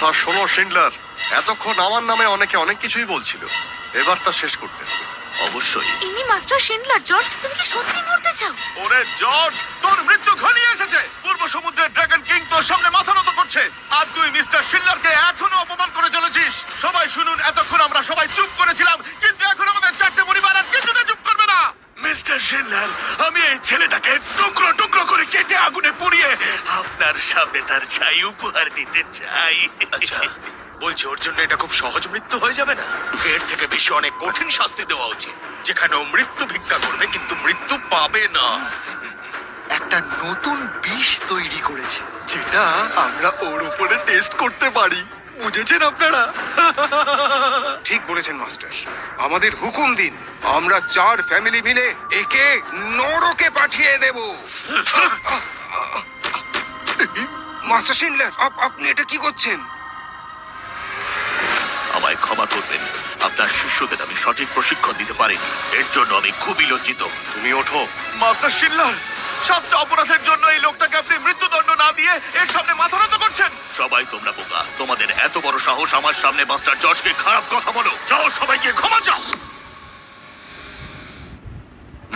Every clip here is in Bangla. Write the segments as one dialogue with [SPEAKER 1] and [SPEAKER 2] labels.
[SPEAKER 1] কথা শোনো শিন্ডলার, এতক্ষণ আমার নামে অনেকে অনেক কিছুই বলছিল, এবার তা শেষ করতে হবে।
[SPEAKER 2] অবশ্যই।
[SPEAKER 3] ইনি মাস্টার শিন্ডলার। জর্জ, তুমি কি সত্যি মরতে চাও?
[SPEAKER 2] ওরে জর্জ, তোর মৃত্যু ঘনিয়ে এসেছে। পূর্ব সমুদ্রের ড্রাগন কিং তোর সামনে মাথা নত করছে, আর তুই মিস্টার শিন্ডলারকে এখনো অপমান করে চলেছিস। সবাই শুনুন, এতক্ষণ আমরা সবাই চুপ করেছিলাম, কিন্তু এখন আমাদের চারটে পরিবার আর কিছুতে চুপ করবে না। মিস্টার শিন্ডলার, আমি এই ছেলেটাকে টুকরো টুকরো করে কেটে আগুনে পুড়িয়ে আপনার সামনে তার ছাই উপহার দিতে চাই।
[SPEAKER 4] আচ্ছা, বলছি ওর জন্য এটা খুব সহজ মৃত্যু হয়ে যাবে না? এর থেকে বেশি অনেক কঠিন শাস্তি দেওয়া উচিত, যেখানে ও মৃত্যু ভিক্ষা করবে কিন্তু মৃত্যু পাবে না।
[SPEAKER 5] একটা নতুন বিষ তৈরি করেছে, যেটা আমরা ওর উপরে টেস্ট করতে পারি। বুঝেছেন আপনারা?
[SPEAKER 6] ঠিক বলেছেন মাস্টার, আমাদের হুকুম দিন, আমরা 4 ফ্যামিলি মিলে একে নরকে পাঠিয়ে দেব। মাস্টার শিন্ডলার, আপনি এটা কি করছেন?
[SPEAKER 2] আমায় ক্ষমা করবেন, আপনার শিষ্যদের আমি সঠিক প্রশিক্ষণ দিতে পারিনি, এর জন্য আমি খুবই লজ্জিত।
[SPEAKER 1] তুমি ওঠো।
[SPEAKER 2] মাস্টার শিন্ডলার, 7টা অপরাধের জন্য এই লোকটাকে আপনি মৃত্যুদণ্ড না দিয়ে এর সামনে মাথা নত করছেন। সবাই তোমরা বোকা, তোমাদের এত বড় সাহস আমার সামনে মাস্টার জর্জকে খারাপ কথা বলো। যাও, সবাইকে ক্ষমা চাও।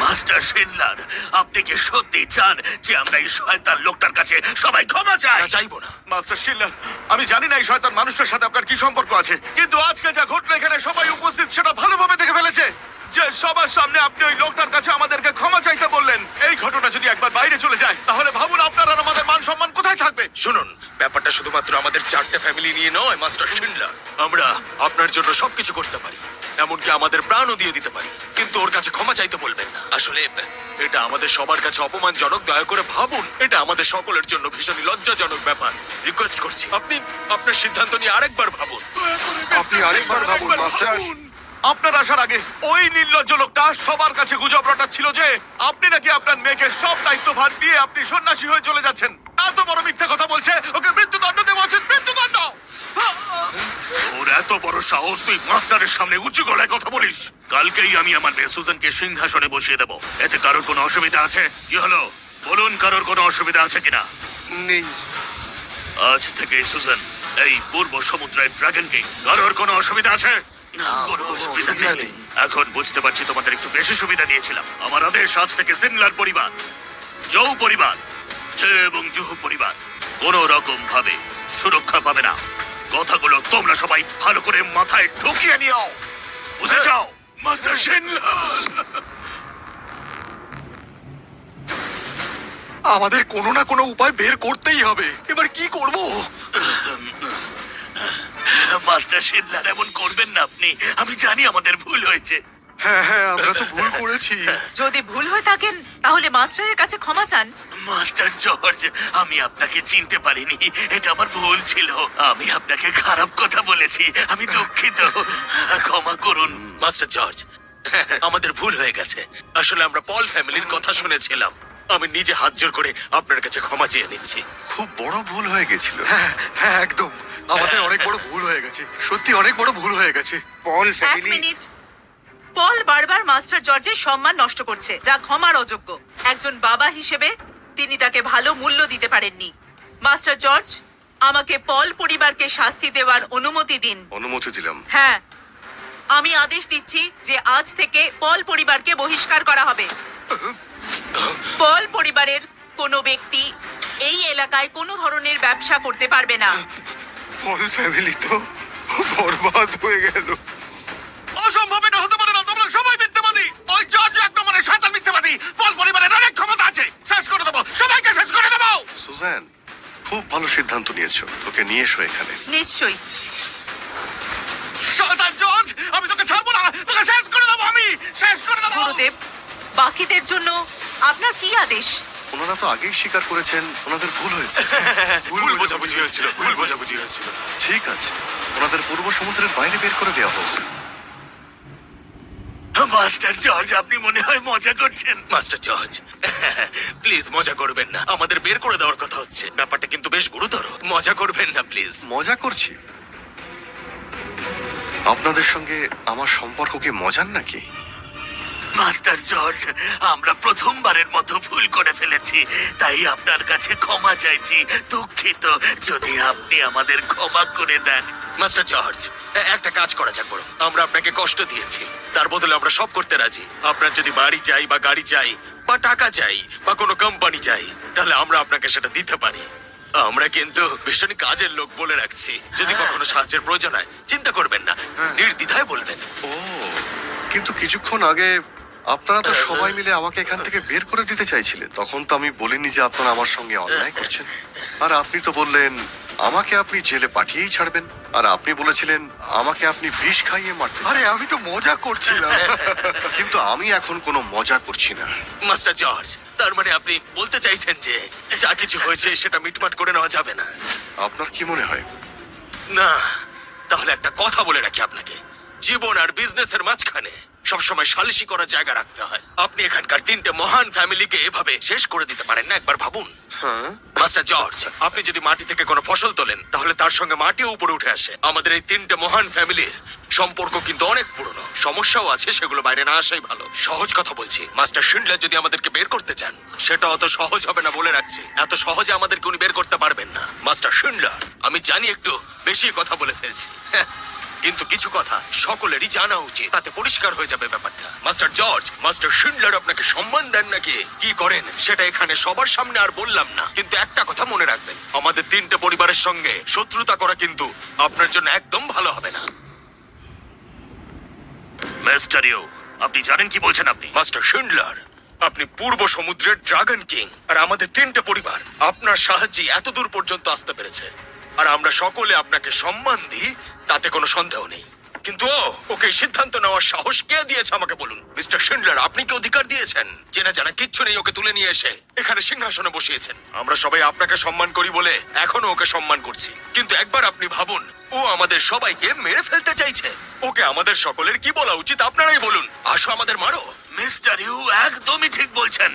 [SPEAKER 2] মাস্টার শিন্ডলার, আপনি কি সত্যি চান যে আমরা এই শয়তান লোকটার কাছে সবাই ক্ষমা চাই?
[SPEAKER 4] না, চাইবো না।
[SPEAKER 2] মাস্টার শিন্ডলার, আমি জানি না এই শয়তান মানুষটার সাথে আপনার কি সম্পর্ক আছে, কিন্তু আজকে যা ঘটলো এখানে সবাই উপস্থিত সেটা ভালোভাবে দেখে ফেলেছে যে সবার সামনে আপনি ওই লোকটার কাছে আমাদেরকে ক্ষমা চাইতে বললেন। এই ঘটনা যদি একবার বাইরে চলে যায়, তাহলে ভাবুন আপনার আর আমাদের মান সম্মান কোথায় থাকবে।
[SPEAKER 4] শুনুন, ব্যাপারটা শুধুমাত্র আমাদের 4টে ফ্যামিলি নিয়ে নয় মাস্টার শিন্ডলার। আমরা আপনার জন্য সবকিছু করতে পারি, এমনকি আমাদের প্রাণও দিয়ে দিতে পারি, কিন্তু ওর কাছে ক্ষমা চাইতে বলবেন না। আসলে এটা আমাদের সবার কাছে অপমানজনক। দয়া করে ভাবুন, এটা আমাদের সকলের জন্য ভীষণ লজ্জাজনক ব্যাপার। রিকোয়েস্ট করছি, আপনি আপনার সিদ্ধান্ত নিয়ে আরেকবার ভাবুন।
[SPEAKER 6] আপনি আরেকবার ভাবুন মাস্টার।
[SPEAKER 2] আপনার আসার আগে ওই নির্লজ্জ লোকটা সবার কাছে গুজব রটাচ্ছিল যে আপনি নাকি আপনার মেয়েকে সব দায়িত্বভার দিয়ে আপনি সন্ন্যাসী হয়ে চলে যাচ্ছেন। এত বড় মিথ্যা কথা বলছে, ওকে মৃত্যুদণ্ড দেওয়া উচিত, মৃত্যুদণ্ড। ওর এত বড় সাহস, তুই মাস্টারের সামনে উঁচু গলায় কথা বলিস। কালকেই আমি আমার মেয়ে সুজানকে সিংহাসনে বসিয়ে দেব। এতে কারোর কোনো অসুবিধা আছে? কি হলো বলুন, কারোর কোনো অসুবিধা আছে কিনা?
[SPEAKER 6] নেই।
[SPEAKER 2] আজ থেকে সুজান এই পূর্ব সমুদ্রের ড্রাগন কিং। কারোর কোনো অসুবিধা আছে? কোনো অসুবিধা নেই। এখন বুঝতে পারছি তোমাদের একটু বেশি সুবিধা দিয়েছিলাম। আমার আদেশ, আজ থেকে সিনলার পরিবার, জৌ পরিবার এবং জুহু পরিবার কোনো রকম ভাবে সুরক্ষা পাবে না। কথাগুলো তোমরা সবাই ভালো করে মাথায় ঢুকিয়ে নিও, বুঝেছ?
[SPEAKER 4] মাস্টার শিন্ডলার,
[SPEAKER 5] আমাদের কোনো না কোনো উপায় বের করতেই হবে। এবার কি করব?
[SPEAKER 2] মাস্টার শিনলার, এমন করবেন না আপনি। আমি জানি আমাদের ভুল হয়েছে।
[SPEAKER 5] হ্যাঁ হ্যাঁ, আমরা তো ভুল করেছি।
[SPEAKER 3] যদি ভুল হয়ে থাকেন তাহলে মাস্টারের কাছে ক্ষমা চান।
[SPEAKER 2] মাস্টার জর্জ, আমি আপনাকে চিনতে পারিনি, এটা আমার ভুল ছিল। আমি আপনাকে খারাপ কথা বলেছি, আমি দুঃখিত, ক্ষমা করুন।
[SPEAKER 4] মাস্টার জর্জ, আমাদের ভুল হয়ে গেছে। আসলে আমরা পল ফ্যামিলির কথা শুনেছিলাম। আমি নিজে হাত জোর করে আপনার কাছে ক্ষমা চেয়ে নিচ্ছি।
[SPEAKER 1] খুব বড় ভুল হয়ে গেছিল।
[SPEAKER 5] হ্যাঁ হ্যাঁ, একদম আমাদের অনেক বড় ভুল হয়ে গেছে, সত্যি অনেক বড় ভুল হয়ে গেছে।
[SPEAKER 6] পল
[SPEAKER 3] এক
[SPEAKER 6] ফ্যামিলি।
[SPEAKER 3] মিনিট। পল বারবার মাস্টার জর্জের সম্মান নষ্ট করছে, যা ক্ষমার অযোগ্য। একজন বাবা হিসেবে তিনি তাকে ভালো মূল্য দিতে পারেননি। মাস্টার জর্জ, আমাকে পল পরিবারকে শাস্তি দেওয়ার অনুমতি দিন।
[SPEAKER 1] অনুমতি দিলাম।
[SPEAKER 3] হ্যাঁ, আমি আদেশ দিচ্ছি যে আজ থেকে পল পরিবারকে বহিষ্কার করা হবে। পল পরিবারের কোনো ব্যক্তি এই এলাকায় কোনো ধরনের ব্যবসা করতে পারবে না।
[SPEAKER 6] পল ফ্যামিলি তো বরবাদ হয়ে গেল।
[SPEAKER 2] অসম্ভব, এটা হতে পারে না। তোমরা সবাই মিথ্যাবাদী। ওই জর্জ এক নম্বরের শয়তান মিথ্যাবাদী। পল পরিবারের অনেক ক্ষমতা আছে, শেষ করে দেবো, সবাইকে শেষ করে দেবো।
[SPEAKER 1] সুজান, খুব ভালো সিদ্ধান্ত নিয়েছো, ওকে নিয়ে এসো এখানে।
[SPEAKER 3] নিশ্চয়ই।
[SPEAKER 2] শয়তান জর্জ, আমি তোকে ছাড়বো না, তোকে শেষ করে দেবো, আমি শেষ করে দেবো।
[SPEAKER 3] গুরুদেব, বাকিদের জন্য আপনার কি আদেশ?
[SPEAKER 1] ওনারা তো আগেই স্বীকার করেছেন ওনাদের ভুল হয়েছে।
[SPEAKER 4] ভুল বোঝাবুঝি হয়েছিল, ভুল বোঝাবুঝি হয়েছিল।
[SPEAKER 1] ঠিক আছে, ওনাদের পূর্ব সমুদ্রের বাইরে বের করে দেওয়া হোক।
[SPEAKER 2] মাস্টার জর্জ, আপনি মনে হয় মজা করছেন।
[SPEAKER 4] মাস্টার জর্জ, প্লিজ মজা করবেন না। আমাদের বের করে দেওয়ার কথা হচ্ছে, ব্যাপারটা কিন্তু বেশ গুরুতর। মজা করবেন না প্লিজ।
[SPEAKER 1] মজা করছি? আপনাদের সঙ্গে আমার সম্পর্ক কি মজার নাকি?
[SPEAKER 4] মাস্টার জর্জ, আমরা প্রথমবারের মতো ভুল করে ফেলেছি, তাই আপনার কাছে ক্ষমা চাইছি। দুঃখিত, যদি আপনি আমাদের ক্ষমা করে দেন। মাস্টার জর্জ, একটা কাজ করা যাক বরং। আমরা আপনাকে কষ্ট দিয়েছি, তার বদলে আমরা সব করতে রাজি। আপনার যদি বাড়ি চাই বা গাড়ি চাই বা টাকা চাই বা কোনো কোম্পানি চাই, তাহলে আমরা আপনাকে সেটা দিতে পারি। আমরা কিন্তু ভীষণ কাজের লোক, বলে রাখছি। যদি কখনো সাহায্যের প্রয়োজন হয় চিন্তা করবেন না, নির্দ্বিধায় বলবেন।
[SPEAKER 1] ও, কিন্তু কিছুক্ষণ আগে আপনারা তো সবাই মিলে আমাকে এখান থেকে বের করে দিতে চাইছিলেন। তখন তো আমি বলিনি যে আপনারা আমার সঙ্গে অন্যায় করছেন। আর আপনি তো বললেন আমাকে আপনি জেলে পাঠিয়েই ছাড়বেন। আর আপনি বলেছিলেন আমাকে আপনি বিষ খাইয়ে মারতে চান।
[SPEAKER 5] আরে আমি তো মজা করছিলাম।
[SPEAKER 1] কিন্তু আমি এখন কোনো মজা করছি না।
[SPEAKER 4] মাস্টার জর্জ, তার মানে আপনি বলতে চাইছেন যে যা কিছু হয়েছে সেটা মিটমাট করে নেওয়া যাবে না?
[SPEAKER 1] আপনার কি মনে হয়?
[SPEAKER 4] না, তাহলে একটা কথা বলে রাখি আপনাকে, জীবন আর বিজনেসের মাঝখানে সবসময় সালিশি করার জায়গা রাখতে হয়। আপনি এখানকার 3টে মহান ফ্যামিলিকে এভাবে শেষ করে দিতে পারেন না, একবার ভাবুন। মাস্টার জর্জ, আপনি যদি মাটি থেকে কোনো ফসল তোলেন তাহলে তার সঙ্গে মাটিও উপরে উঠে আসে। আমাদের এই 3টে মহান ফ্যামিলির সম্পর্ক কিন্তু অনেক পুরনো, সমস্যাও আছে, সেগুলো বাইরে না আসাই ভালো। সহজ কথা বলছি, মাস্টার শিন্ডলার যদি আমাদেরকে বের করতে চান সেটা অত সহজ হবে না, বলে রাখছি। এত সহজে আমাদেরকে উনি বের করতে পারবেন না। মাস্টার শিন্ডলার, আমি জানি একটু বেশি কথা বলে ফেলছি, কিন্তু কিছু কথা সকলেরই জানা উচিত, তাতে পরিষ্কার হয়ে যাবে ব্যাপারটা। মাস্টার জর্জ, মাস্টার শিন্ডলার আপনাকে সম্মান দেন নাকি কি করেন সেটা এখানে সবার সামনে আর বললাম না, কিন্তু একটা কথা মনে রাখবেন, আমাদের 3টে পরিবারের সঙ্গে শত্রুতা করা কিন্তু আপনার জন্য একদম ভালো হবে না।
[SPEAKER 2] মিস্টারিও, আপনি জানেন কি বলছেন আপনি?
[SPEAKER 4] মাস্টার শিন্ডলার, আপনি পূর্ব সমুদ্রের ড্রাগন কিং, আর আমাদের 3টে পরিবার আপনার সাহায্যে এত দূর পর্যন্ত আসতে পেরেছে। আর আমরা সকলে আপনাকে সম্মান দিই, তাতে কোনো সন্দেহ নেই। কিন্তু ওকে সিদ্ধান্ত নেওয়ার সাহস কে দিয়েছে আমাকে বলুন? মিস্টার শিন্ডলার, আপনি কি অধিকার দিয়েছেন? চেনা জানা কিচ্ছু নেই, ওকে তুলে নিয়ে এসে এখানে সিংহাসনে বসিয়েছেন। আমরা সবাই আপনাকে সম্মান করি বলে এখনো ওকে সম্মান করছি, কিন্তু একবার আপনি ভাবুন, ও আমাদের সবাইকে মেরে ফেলতে চাইছে। ওকে আমাদের সকলের কি বলা উচিত আপনারাই বলুন। আসো আমাদের মারো। মিস্টার ইউ একদমই ঠিক বলছেন।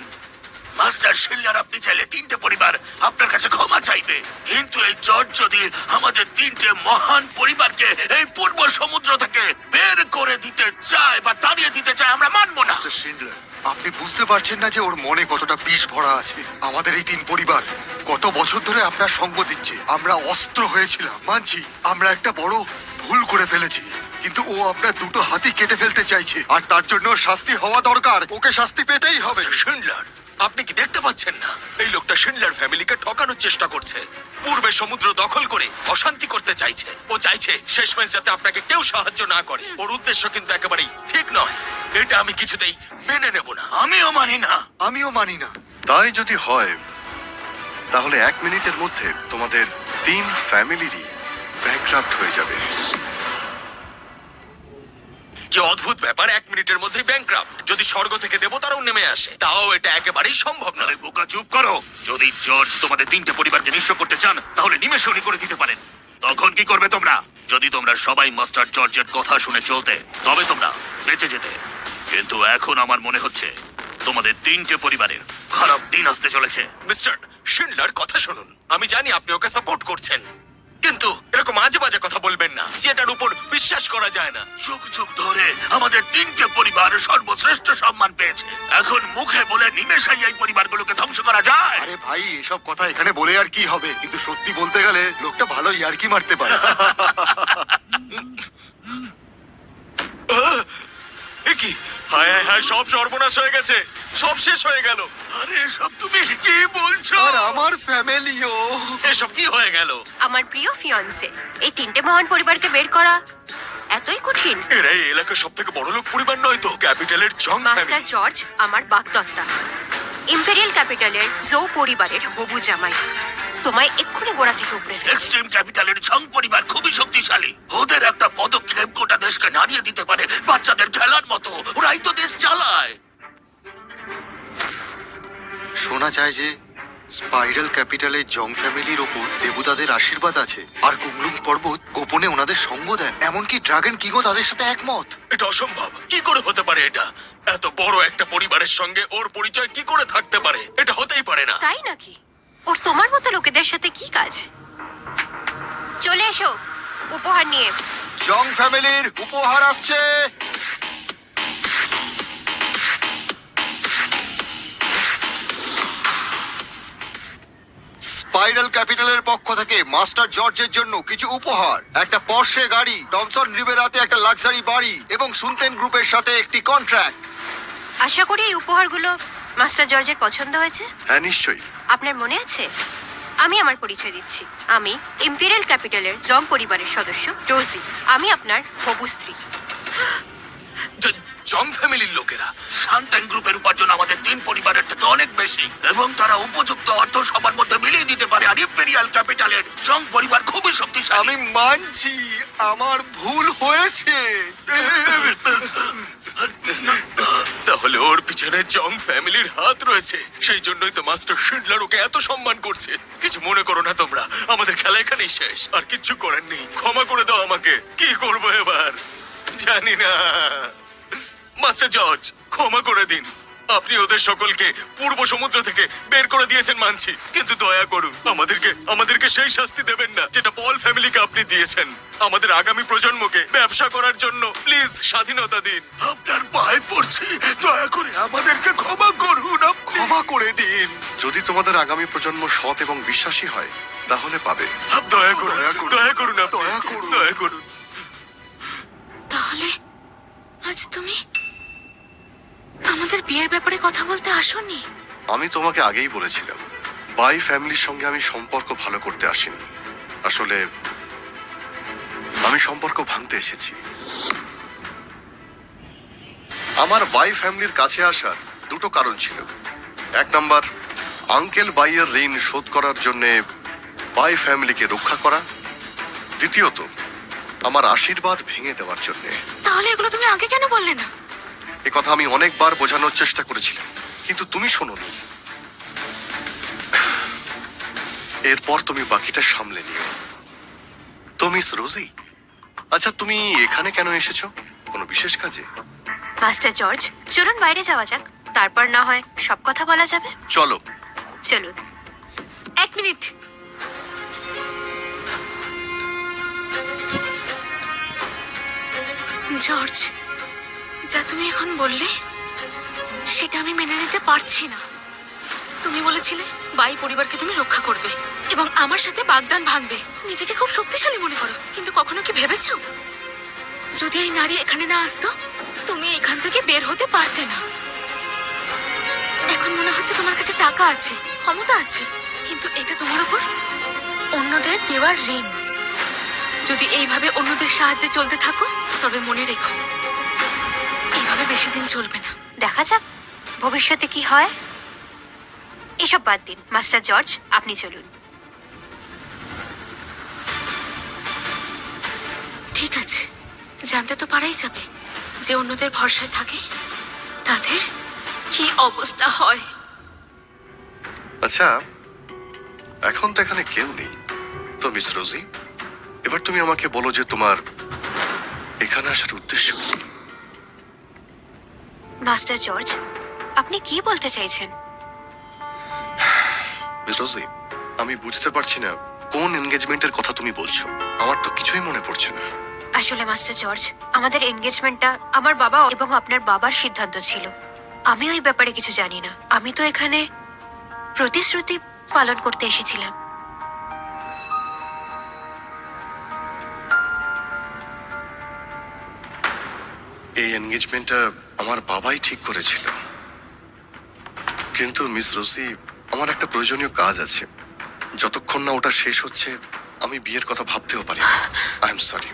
[SPEAKER 4] মাস্টার শিন্ডলার, আপনি চাইলে 3টে পরিবার আপনার কাছে ক্ষমা চাইবে, কিন্তু এই জর্জ যদি আমাদের 3টে মহান পরিবারকে এই পূর্ব সমুদ্র থেকে বের করে দিতে চায় বা তাড়িয়ে দিতে চায়, আমরা মানবো না।
[SPEAKER 5] মিস্টার শিন্ডলার, আপনি বুঝতে পারছেন না যে ওর মনে কতটা বিষ ভরা আছে। আমাদের এই 3 পরিবার কত বছর ধরে আপনার সঙ্গ দিচ্ছে। আমরা অস্ত্র হয়েছিলাম, মানছি আমরা একটা বড় ভুল করে ফেলেছি, কিন্তু ও আপনার 2টো হাতই কেটে ফেলতে চাইছে, আর তার জন্য শাস্তি হওয়া দরকার। ওকে শাস্তি পেতেই হবে।
[SPEAKER 4] মিস্টার শিন্ডলার, আপনি কি দেখতে পাচ্ছেন না এই লোকটা শিন্ডলার ফ্যামিলিকে ঠকানোর চেষ্টা করছে? পূর্বে সমুদ্র দখল করে অশান্তি করতে চাইছে। ও চাইছে শেষমেশ যাতে আপনাকে কেউ সাহায্য না করে। ওর উদ্দেশ্য কিন্তু একেবারেই ঠিক নয়, এটা আমি কিছুতেই মেনে নেব না। আমিও মানি না।
[SPEAKER 5] আমিও মানি না।
[SPEAKER 1] তাই যদি হয় তাহলে 1 মিনিটের মধ্যে তোমাদের 3 ফ্যামিলিরই ব্যাংক্রাফট হয়ে যাবে।
[SPEAKER 4] কি অদ্ভুত ব্যাপার, 1 মিনিটের মধ্যেই ব্যাংক্রাফট! যদি স্বর্গ থেকে দেবতারাও নেমে আসে তাও এটা একেবারেই সম্ভব নয়।
[SPEAKER 2] বোকা, চুপ করো। যদি জর্জ তোমাদের 3টে পরিবারকে নিঃস্ব করতে চান তাহলে নিমেষে উনি করে দিতে পারেন। তখন কি করবে তোমরা? যদি তোমরা সবাই মাস্টার জর্জের কথা শুনে চলতে, তবে তোমরা বেঁচে যেতে। কিন্তু এখন আমার মনে হচ্ছে তোমাদের 3টে পরিবারের খারাপ দিন আসতে চলেছে।
[SPEAKER 4] মিস্টার শিন্ডলার, কথা শুনুন। আমি জানি আপনি ওকে সাপোর্ট করছেন, কিন্তু এরকম আজে বাজে কথা বলবেন না, যেটার উপর বিশ্বাস করা যায় না।
[SPEAKER 2] যুগ যুগ ধরে আমাদের 3টে পরিবার সর্বশ্রেষ্ঠ সম্মান পেয়েছে। এখন মুখে বলে নিমেষেই এই পরিবারগুলোকে ধ্বংস করা যায়?
[SPEAKER 5] আরে ভাই, এসব কথা এখানে বলে আর কি হবে? কিন্তু সত্যি বলতে গেলে লোকটা ভালো ইয়ার্কি মারতে পারে।
[SPEAKER 4] এ কি? হায় হায় হায়, সব সর্বনাশ হয়ে গেছে, সব শেষ হয়ে গেল।
[SPEAKER 2] আরে সব তুমি কি বলছো?
[SPEAKER 5] আর আমার ফ্যামিলিও।
[SPEAKER 4] এসব কি হয়ে গেল?
[SPEAKER 7] আমার প্রিয় ফিয়ন্সে, এই 3টে মহান পরিবারকে বের করা এতই কঠিন?
[SPEAKER 4] এরা এই এলাকার সব থেকে বড় লোক পরিবার নয় তো? ক্যাপিটালের জং
[SPEAKER 7] মাস্টার
[SPEAKER 4] ফ্যামিলি।
[SPEAKER 7] জর্জ আমার বাগদত্তা, ইম্পেরিয়াল ক্যাপিটালের জো পরিবারের হবু জামাই। তোমায় এক্ষুনি গোড়া থেকে উপড়ে ফেলবে।
[SPEAKER 2] এক্সট্রিম ক্যাপিটালের ঝং পরিবার খুবই শক্তিশালী। ওদের একটা পদক্ষেপ গোটা দেশকে নাড়িয়ে দিতে পারে, বাচ্চাদের খেলার মতো। ওরাই তো দেশ চালায়।
[SPEAKER 5] শোনা যায় যে স্পাইরাল ক্যাপিটালের জং ফ্যামিলির ওপর দেবতাদের আশীর্বাদ আছে, আর কুংলুং পর্বত গোপনে ওনাদের সঙ্গ দেন। এমনকি ড্রাগন কিংও তাদের সাথে একমত।
[SPEAKER 4] এটা অসম্ভব। কি করে হতে পারে এটা? এত বড় একটা পরিবারের সঙ্গে ওর পরিচয় কি করে থাকতে পারে? এটা হতেই পারে না।
[SPEAKER 7] তাই নাকি? ওর তোমার মতো লোকেদের সাথে কি কাজ? চলে এসো উপহার নিয়ে।
[SPEAKER 5] জং ফ্যামিলির উপহার আসছে। স্পাইরাল ক্যাপিটালের পক্ষ থেকে মাস্টার জর্জের জন্য কিছু উপহার, একটা পর্শে গাড়ি, টমসন রিভেরাতে একটা লাক্সারি বাড়ি এবং সুনতেন গ্রুপের সাথে একটি কন্ট্রাক্ট।
[SPEAKER 7] আশা করি এই উপহারগুলো মাস্টার জর্জের পছন্দ হয়েছে।
[SPEAKER 1] হ্যাঁ নিশ্চয়ই।
[SPEAKER 7] আপনার মনে আছে? আমি আমার পরিচয় দিচ্ছি। আমি ইম্পেরিয়াল ক্যাপিটালের জং পরিবারের সদস্য রোজি। আমি আপনার হবু স্ত্রী।
[SPEAKER 4] জং ফ্যামিলির লোকেরা শান্তান গ্রুপের উপার্জন আমাদের 3 পরিবারের থেকে অনেক বেশি এবং তারা উপযুক্ত অর্থ সবার মধ্যে মিলিয়ে দিতে পারে। আর ইম্পেরিয়াল ক্যাপিটালের জং পরিবার খুবই শক্তিশালী।
[SPEAKER 5] আমি মানছি আমার ভুল হয়েছে।
[SPEAKER 4] তাহলে ওর পিছনে জং ফ্যামিলির হাত রয়েছে, সেই জন্যই তো মাস্টার শিন্ডলার ওকে এত সম্মান করছে। কিছু মনে করো না তোমরা, আমাদের খেলা এখানেই শেষ, আর কিচ্ছু করার নেই। ক্ষমা করে দাও আমাকে। কি করবো এবার জানি না। মাস্টার জর্জ, ক্ষমা করে দিন। আপনি ওদের সকলকে পূর্ব সমুদ্র থেকে বের করে দিয়েছেন মানছি, কিন্তু দয়া করুন আমাদেরকে সেই শাস্তি দেবেন না যেটা পল ফ্যামিলিকে আপনি দিয়েছেন। আমাদের আগামী প্রজন্মকে ব্যবসা করার জন্য প্লিজ স্বাধীনতা দিন। আপনার পায়ে পড়ছি, দয়া করে আমাদেরকে ক্ষমা করুন।
[SPEAKER 5] ক্ষমা করে দিন।
[SPEAKER 1] যদি তোমাদের আগামী প্রজন্ম সৎ এবং বিশ্বাসী হয় তাহলে পাবে।
[SPEAKER 4] দয়া করুন, দয়া করুন,
[SPEAKER 5] দয়া করুন।
[SPEAKER 4] দয়া করুন।
[SPEAKER 8] তাহলে আজ তুমি আমাদের বিয়ের ব্যাপারে কথা বলতে আসোনি?
[SPEAKER 1] আমি তোমাকে আগেই বলেছিলাম, বাই ফ্যামিলির সঙ্গে আমি সম্পর্ক ভালো করতে আসিনি। আসলে আমি সম্পর্ক ভাঙতে এসেছি। আমার বাই ফ্যামিলির কাছে আসার দুটো কারণ ছিল। এক নাম্বার, আঙ্কেল বাইয়ের ঋণ শোধ করার জন্যে বাই ফ্যামিলিকে রক্ষা করা। দ্বিতীয়ত, আমার আশীর্বাদ ভেঙে দেওয়ার জন্যে।
[SPEAKER 8] তাহলে এগুলো তুমি আগে কেন বললে না?
[SPEAKER 1] এ কথা আমি অনেকবার বোঝানোর চেষ্টা করেছিলাম, কিন্তু তুমি শোনোনি। এরপর তুমি বাকিটা সামলে নিও। তো মিস রোজি, আচ্ছা তুমি এখানে কেন এসেছো? কোনো বিশেষ কাজে?
[SPEAKER 7] মাস্টার জর্জ, চলুন বাইরে যাওয়া যাক, তারপর না হয় সব কথা বলা যাবে।
[SPEAKER 1] চলো।
[SPEAKER 7] চলুন।
[SPEAKER 8] 1 মিনিট। জর্জ, যা তুমি এখন বললে সেটা আমি মেনে নিতে পারছি না। তুমি বলেছিলে বাই পরিবারকে তুমি রক্ষা করবে এবং আমার সাথে বাগদান ভাঙবে। নিজেকে খুব শক্তিশালী মনে করো, কিন্তু কখনো কি ভেবেছো যদি এই নারী এখানে না আসতো তুমি এখান থেকে বের হতে পারতে না? এখন মনে হচ্ছে তোমার কাছে টাকা আছে, ক্ষমতা আছে, কিন্তু এটা তোমার উপর অন্যদের দেওয়ার ঋণ। যদি এইভাবে অন্যদের সাহায্যে চলতে থাকো তবে মনে রেখো এইভাবে বেশি দিন চলবে না।
[SPEAKER 7] দেখা যাক ভবিষ্যতে কি হয়। এসব বাদ দিন। মাস্টার জর্জ, আপনি চলুন।
[SPEAKER 8] ঠিক আছে, জানতে তো পারাই যাবে যে অন্যদের ভরসায় থাকে তাদের কি অবস্থা হয়।
[SPEAKER 1] আচ্ছা, এখন তো এখানে কেউ নেই। তো মিস রোজি, এবার তুমি আমাকে বলো যে তোমার এখানে আসার উদ্দেশ্য কি?
[SPEAKER 7] মাস্টার জর্জ, আপনি কি বলতে চাইছেন?
[SPEAKER 1] মিস রোজি, আমি বুঝতে পারছি না কোন এনগেজমেন্টের কথা তুমি বলছো। আমার তো কিছুই মনে পড়ছে না।
[SPEAKER 7] আসলে মাস্টার জর্জ, আমাদের এনগেজমেন্টটা আমার বাবা এবং আপনার বাবার সিদ্ধান্ত ছিল। আমি ওই ব্যাপারে কিছু জানি না। আমি তো এখানে প্রতিশ্রুতি পালন করতে এসেছিলাম।
[SPEAKER 1] এই এনগেজমেন্টটা আমার বাবাই ঠিক করেছিল, কিন্তু মিস রোজি, আমার একটা প্রয়োজনীয় কাজ আছে। যতক্ষণ না ওটা শেষ হচ্ছে আমি বিয়ের কথা ভাবতেও পারি। I am sorry.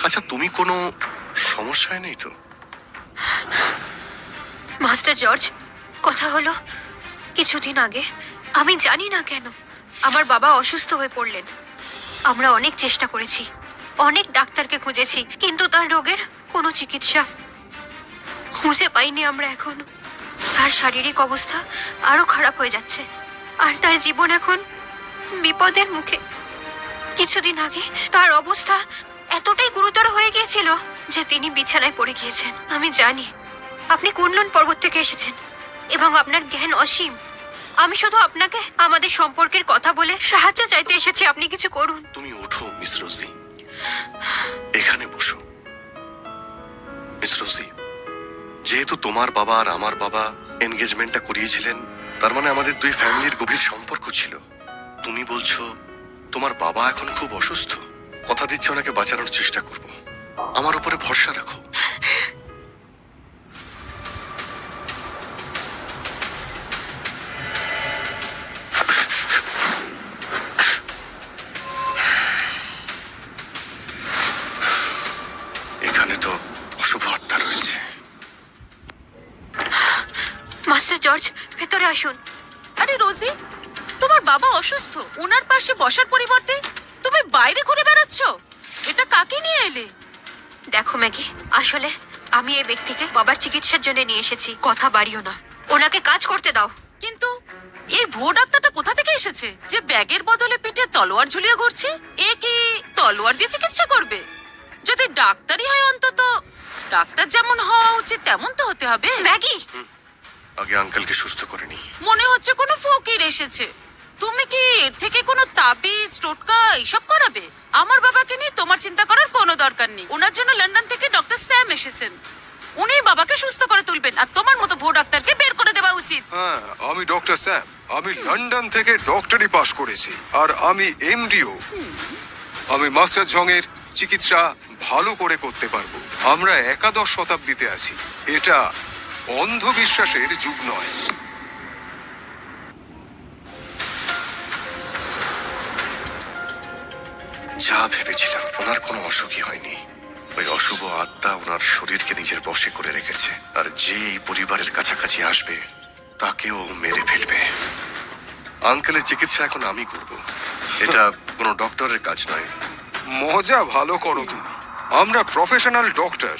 [SPEAKER 1] আচ্ছা, তুমি কোনো সমস্যায় নেই তো?
[SPEAKER 7] মাস্টার জর্জ, কথা হলো কিছুদিন আগে আমি জানি না কেন আমার বাবা অসুস্থ হয়ে পড়লেন। আমরা অনেক চেষ্টা করেছি, অনেক ডাক্তারকে খুঁজেছি, কিন্তু তার রোগের কোনো চিকিৎসা খুঁজে পাইনি আমরা এখনো। তার শারীরিক অবস্থা আরো খারাপ হয়ে যাচ্ছে, আর তার জীবন এখন বিপদের মুখে। কিছুদিন আগে তার অবস্থা এতটাই গুরুতর হয়ে গিয়েছিল যে তিনি বিছানায় পড়ে গিয়েছেন। আমি জানি আপনি কুনলুন পর্বত থেকে এসেছেন এবং আপনার জ্ঞান অসীম। আমি শুধু আপনাকে আমাদের সম্পর্কের কথা বলে সাহায্য চাইতে এসেছি। আপনি কিছু করুন।
[SPEAKER 1] তুমি ওঠো মিস রোজি, এখানে বসো। মিস রোজি, যেহেতু তোমার বাবা আর আমার বাবা এনগেজমেন্টটা করিয়েছিলেন তার মানে আমাদের দুই ফ্যামিলির গভীর সম্পর্ক ছিল। তুমি বলছো তোমার বাবা এখন খুব অসুস্থ। কথা দিচ্ছি ওনাকে বাঁচানোর চেষ্টা করব। আমার উপরে ভরসা রাখো। এখানে তো অশুভ আত্মা রয়েছে।
[SPEAKER 7] মাস্টার জর্জ, ভেতরে আসুন।
[SPEAKER 8] আরে রোজি, তোমার বাবা অসুস্থ, ওনার পাশে বসার পরিবর্তে তুমি বাইরে ঘুরে বেড়াচ্ছ। এটা কাকে নিয়ে এলে?
[SPEAKER 7] দেখো ম্যাগি, আসলে আমি এই ব্যক্তিকে বাবার চিকিৎসার জন্য নিয়ে এসেছি। কথা বাড়িও না, ওনাকে কাজ করতে দাও।
[SPEAKER 8] কিন্তু এই ভুয়ো ডাক্তারটা কোথা থেকে এসেছে যে ব্যাগের বদলে পিঠে তলোয়ার ঝুলিয়ে ঘুরছে? এ কি তলোয়ার দিয়ে চিকিৎসা করবে? যদি ডাক্তারই হয় অন্তত ডাক্তার যেমন হওয়া উচিত তেমন তো হতে হবে।
[SPEAKER 7] ম্যাগি,
[SPEAKER 1] আগে আঙ্কেলকে সুস্থ করে নি।
[SPEAKER 8] মনে হচ্ছে কোনো ফকির এসেছে। তুমি কি এর থেকে কোনো তাবিজ টোটকা এইসব করাবে? আমার বাবাকে নিয়ে তোমার চিন্তা করার কোনো দরকার নেই। ওনার জন্য লন্ডন থেকে ডক্টর স্যাম এসেছেন। উনি বাবাকে সুস্থ করে তুলবেন, আর তোমার মতো ভুয়ো ডাক্তারকে বের করে দেওয়া উচিত।
[SPEAKER 6] হ্যাঁ, আমি ডক্টর স্যাম। আমি লন্ডন থেকে ডক্টরি পাশ করেছি, আর আমি এমডিও। আমি মাস্টার ঝংয়ের চিকিৎসা ভালো করে করতে পারবো। আমরা 11 শতাব্দীতে আছি। এটা অন্ধবিশ্বাসের যুগ নয়।
[SPEAKER 1] যা ভেবেছিলাম, ওনার কোনো অসুখই হয়নি। ওই অশুভ আত্মা ওনার শরীরকে নিজের বশে করে রেখেছে, আর যে এই পরিবারের কাছাকাছি আসবে তাকেও মেরে ফেলবে। আঙ্কেলের চিকিৎসা এখন আমি করব। এটা কোনো ডক্টরের কাজ নয়।
[SPEAKER 6] মজা ভালো করো তুমি। আমরা প্রফেশনাল ডক্টর।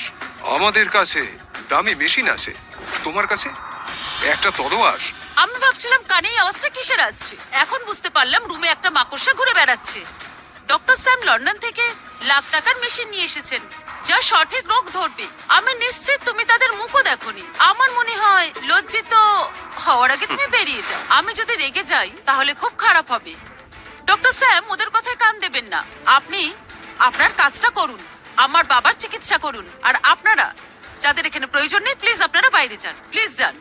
[SPEAKER 6] আমাদের কাছে দামি মেশিন আছে, তোমার কাছে একটা তলোয়ার।
[SPEAKER 8] আমি ভাবছিলাম কানে এই আওয়াজটা কিসের আসছে। এখন বুঝতে পারলাম রুমে একটা মাকড়সা ঘুরে বেড়াচ্ছে। ডক্টর স্যাম লন্ডন থেকে লাখ টাকার মেশিন নিয়ে এসেছেন, যা সঠিক রোগ ধরবে। আমি নিশ্চিত তুমি তাদের মুখও দেখোনি। আমার মনে হয় লজ্জিত হওয়ার আগে তুমি বেরিয়ে যাও। আমি যদি রেগে যাই তাহলে খুব খারাপ হবে। ডক্টর স্যাম, ওদের কথায় কান দেবেন না। আপনি আপনার কাজটা করুন, আমার বাবার চিকিৎসা করুন। আর আপনারা যাদের এখানে প্রয়োজন নেই, প্লিজ আপনারা বাইরে যান। প্লিজ যান।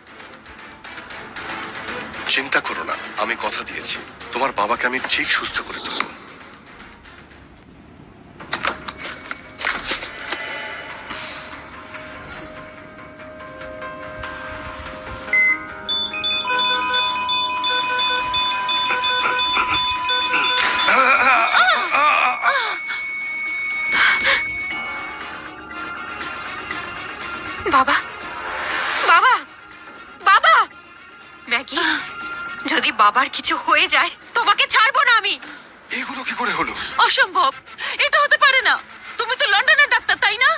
[SPEAKER 1] চিন্তা করো না, আমি কথা দিয়েছি তোমার বাবাকে আমি ঠিক সুস্থ করে তুলব।
[SPEAKER 7] বাবা, বাবা, বাবা! ম্যাগি, যদি বাবার কিছু হয়ে যায় তোমাকে ছাড়বো না আমি।
[SPEAKER 6] এগুলো কি করে হলো?
[SPEAKER 8] অসম্ভব, এটা হতে পারে না। তুমি তো লন্ডনের ডাক্তার, তাই না?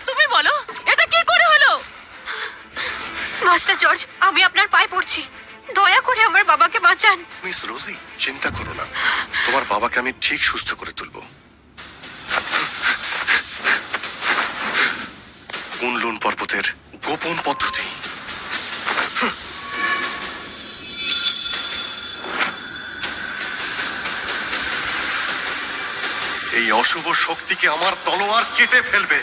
[SPEAKER 8] তুমি বলো এটা কি করে হলো?
[SPEAKER 7] মাস্টার জর্জ, আমি আপনার পায়ে পড়ছি, দয়া করে আমার বাবাকে বাঁচান।
[SPEAKER 1] মিস রোজি, চিন্তা করো না, তোমার বাবাকে আমি ঠিক সুস্থ করে তুলব। কুনলুন পর্বতের গোপন পদ্ধতি। এই অশুভ শক্তিকে আমার তলোয়ার কেটে ফেলবে।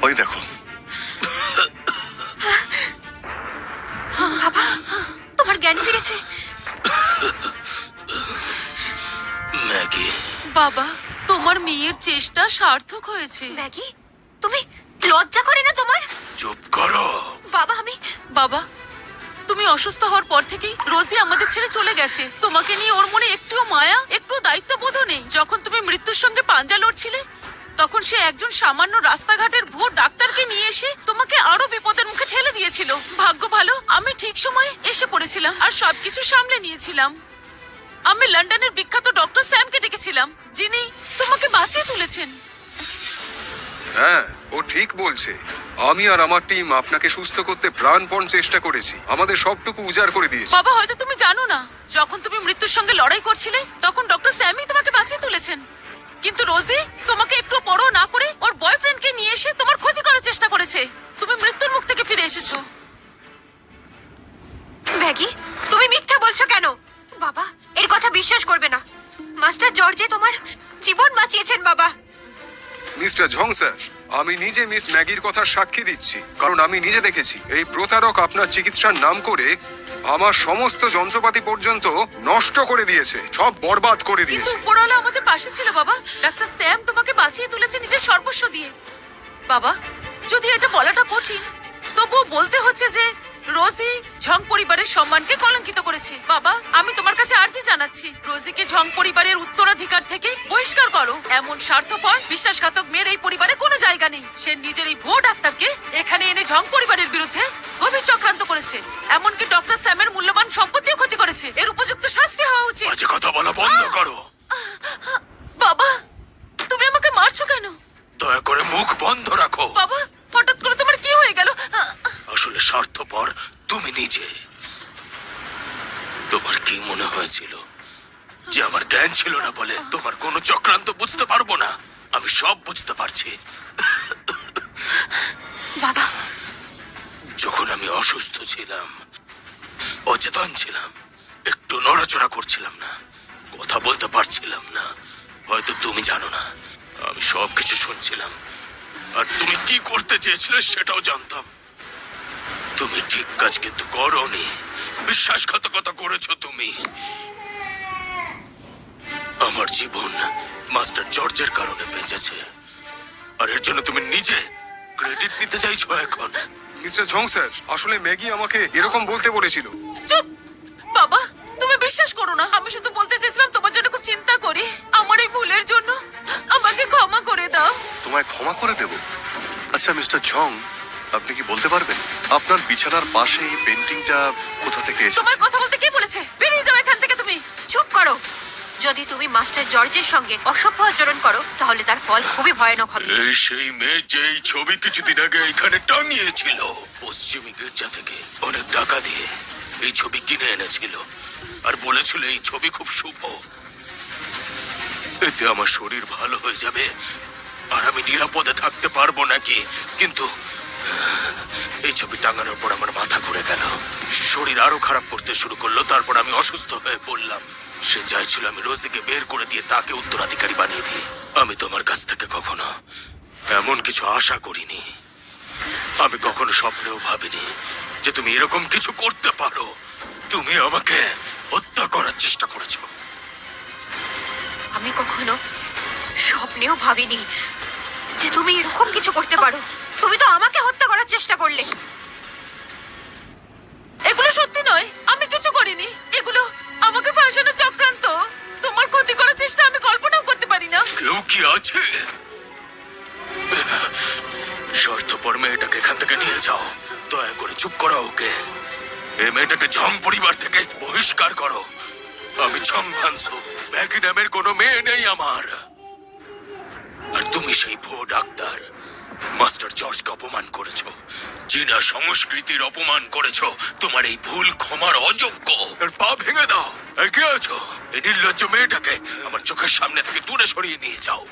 [SPEAKER 1] ওই দেখো,
[SPEAKER 7] তোমার জ্ঞান ফিরেছে।
[SPEAKER 4] ম্যাগি,
[SPEAKER 8] বাবা, তোমার মেয়ের চেষ্টা সার্থক হয়েছে।
[SPEAKER 7] ম্যাগি, তুমি লজ্জা করে না তোমার?
[SPEAKER 4] চুপ করো।
[SPEAKER 7] বাবা, আমি
[SPEAKER 8] বাবা, তুমি অসুস্থ হওয়ার পর থেকেই রোজি আমাদের ছেড়ে চলে গেছে। তোমাকে নিয়ে ওর মনে একটুও মায়া, একটু দায়িত্ববোধও নেই। যখন তুমি মৃত্যুর সঙ্গে পাঞ্জা লড়ছিলে, তখন সে একজন সামান্য রাস্তাঘাটের ভুয়ো ডাক্তারকে নিয়ে এসে তোমাকে আরো বিপদের মুখে ঠেলে দিয়েছিল। ভাগ্য ভালো, আমি ঠিক সময়ে এসে পড়েছিলাম আর সবকিছু সামলে নিয়েছিলাম। আমি লন্ডনের বিখ্যাত ডক্টর স্যামকে ডেকেছিলাম, যিনি তোমাকে বাঁচিয়ে তুলেছেন।
[SPEAKER 6] হ্যাঁ, ও ঠিক বলছে। আমি আর আমার টিম আপনাকে সুস্থ করতে প্রাণপণ চেষ্টা করেছি। আমাদের সবটুকু উজাড় করে দিয়েছি।
[SPEAKER 8] বাবা, হয়তো তুমি জানো না, যখন তুমি মৃত্যুর সঙ্গে লড়াই করছিলে তখন ডক্টর স্যামই তোমাকে বাঁচিয়ে তুলেছেন। কিন্তু রোজি তোমাকে একটু পরোয়া না করে ওর বয়ফ্রেন্ডকে নিয়ে এসে তোমার ক্ষতি করার চেষ্টা করেছে। তুমি মৃত্যুর মুখ থেকে ফিরে এসেছো।
[SPEAKER 7] ম্যাগি, তুমি মিথ্যা বলছো কেন? বাবা, এর কথা বিশ্বাস করবে না। মাস্টার জর্জে তোমার জীবন বাঁচিয়েছেন বাবা।
[SPEAKER 6] মিস্টার ঝং স্যার, আমি নিজে মিস ম্যাগির কথা সাক্ষী দিচ্ছি, কারণ আমি নিজে দেখেছি এই প্রতারক আপনার চিকিৎসার নাম করে আমার সমস্ত যন্ত্রপাতি পর্যন্ত নষ্ট করে দিয়েছে, সব বরবাদ করে
[SPEAKER 8] কিন্তু
[SPEAKER 6] দিয়েছে।
[SPEAKER 8] উপরওয়ালা আমাদের পাশে ছিল বাবা। ডাক্তার স্যাম তোমাকে বাঁচিয়ে তুলেছে নিজের সর্বস্ব দিয়ে। বাবা, যদি এটা বলাটা কঠিন, তবুও বলতে হচ্ছে যে রোজি ঝং পরিবারের সম্মানকে কলঙ্কিত করেছে। বাবা, আমি তোমার কাছে আর্জি জানাচ্ছি, রোজিকে ঝং পরিবারের উত্তরাধিকার থেকে বহিষ্কার করো। এমন স্বার্থপর বিশ্বাসঘাতক মেয়ের এই পরিবারে কোনো জায়গা নেই। সে নিজের এই ভুয়ো ডাক্তারকে এখানে এনে ঝং পরিবারের বিরুদ্ধে গভীর চক্রান্ত করেছে, এমনকি ডক্টর স্যামের মূল্যবান সম্পত্তিও ক্ষতি করেছে। এর উপযুক্ত শাস্তি হওয়া উচিত।
[SPEAKER 4] বাজে কথা বলা বন্ধ করো।
[SPEAKER 8] বাবা, তুমি আমাকে মারছো কেন?
[SPEAKER 4] দয়া করে মুখ বন্ধ রাখো।
[SPEAKER 8] বাবা, হঠাৎ করে তোমার কি হয়ে গেল?
[SPEAKER 4] আসলে স্বার্থপর তুমি নিজে। তোমার কি মনে হয়েছিল যে আমার জ্ঞান ছিল না বলে তোমার কোনো চক্রান্ত বুঝতে পারবো না? আমি সব বুঝতে পারছি।
[SPEAKER 8] বাবা,
[SPEAKER 4] যখন আমি অসুস্থ ছিলাম, অচেতন ছিলাম, একটু নড়াচড়া করছিলাম না, কথা বলতে পারছিলাম না, হয়তো তুমি জানো না, আমি সবকিছু শুনছিলাম। আর তুমি কি করতে চেয়েছিলে সেটাও জানতাম। তুমি ঠিক কাজ কিন্তু করোনি, বিশ্বাসঘাতকতা করেছো তুমি। আমার জীবন মাস্টার জর্জের কারণে বেঁচেছে, আর এর জন্য তুমি নিজে ক্রেডিট নিতে চাইছো এখন।
[SPEAKER 6] মিস্টার ঝং স্যার, আসলে ম্যাগি আমাকে এরকম বলতে বলেছিল।
[SPEAKER 8] চুপ! বাবা, তুমি বিশ্বাস করো না। আমি শুধু বলতে চেয়েছিলাম তোমার জন্য খুব চিন্তা করি। আমার এই ভুলের জন্য আমাকে ক্ষমা করে দাও।
[SPEAKER 1] তোমায় ক্ষমা করে দেব? আচ্ছা মিস্টার ঝং, আপনি কি বলতে পারবেন আপনার বিছানার পাশে এই পেন্টিংটা কোথা থেকে এসেছে?
[SPEAKER 8] তোমায় কথা বলতে কে বলেছে? বেরিয়ে যাও এখান থেকে তুমি।
[SPEAKER 7] চুপ করো। যদি তুমি মাস্টার জর্জের সঙ্গে অসভ্য আচরণ করো তাহলে তার ফল খুবই ভয়ানক হবে।
[SPEAKER 4] এই সেই মেয়ে যে এই ছবি কিছুদিন আগে এখানে টাঙিয়েছিল। পশ্চিমী গির্জা থেকে অনেক টাকা দিয়ে এই ছবি কিনে এনেছিল আর বলেছিল এই ছবি খুব শুভ, এতে আমার শরীর ভালো হয়ে যাবে আর আমি নিরাপদে থাকতে পারবো নাকি। কিন্তু এই ছবি টাঙানোর পর আমার মাথা ঘুরে গেল, শরীর আরো খারাপ করতে শুরু করলো। তারপর আমি অসুস্থ হয়ে পড়লাম। সে চাইছিল আমি রোজিকে বের করে দিয়ে তাকে উত্তরাধিকারী বানিয়ে দিই। আমি তোমার কাছ থেকে কখনো এমন কিছু আশা করিনি। আমি কখনো স্বপ্নেও ভাবিনি যে তুমি এরকম কিছু করতে পারো। তুমি আমাকে হত্যা করার চেষ্টা করেছো।
[SPEAKER 7] আমি কখনো স্বপ্নেও ভাবিনি যে তুমি এরকম কিছু করতে পারো। তুমি তো আমাকে হত্যা করার চেষ্টা করলে।
[SPEAKER 8] এগুলো সত্যি নয়, আমি কিছু করিনি। এগুলো আমাকে ফাঁসানোর চক্রান্ত। তোমার ক্ষতি করার চেষ্টা আমি কল্পনাও করতে পারি না।
[SPEAKER 4] কেউ কি আছে? স্বার্থপর মেয়েটাকে এখান থেকে নিয়ে যাও। দয়া করে চুপ করো ওকে। এই মেয়েটাকে ঝং পরিবার থেকে বহিষ্কার করো। আমি ঝং ভানসু, ম্যাগি নামের কোনো মেয়ে নেই আমার। আর তুমি সেই ভুয়ো ডাক্তার মাস্টার জর্জকে অপমান করেছো, চীনা সংস্কৃতির অপমান করেছো। তোমার এই ভুল ক্ষমার অযোগ্য। এর পা ভেঙে দাও। এগিয়ে আছো, এই নির্লজ্জ মেয়েটাকে আমার চোখের সামনে থেকে দূরে সরিয়ে নিয়ে যাও।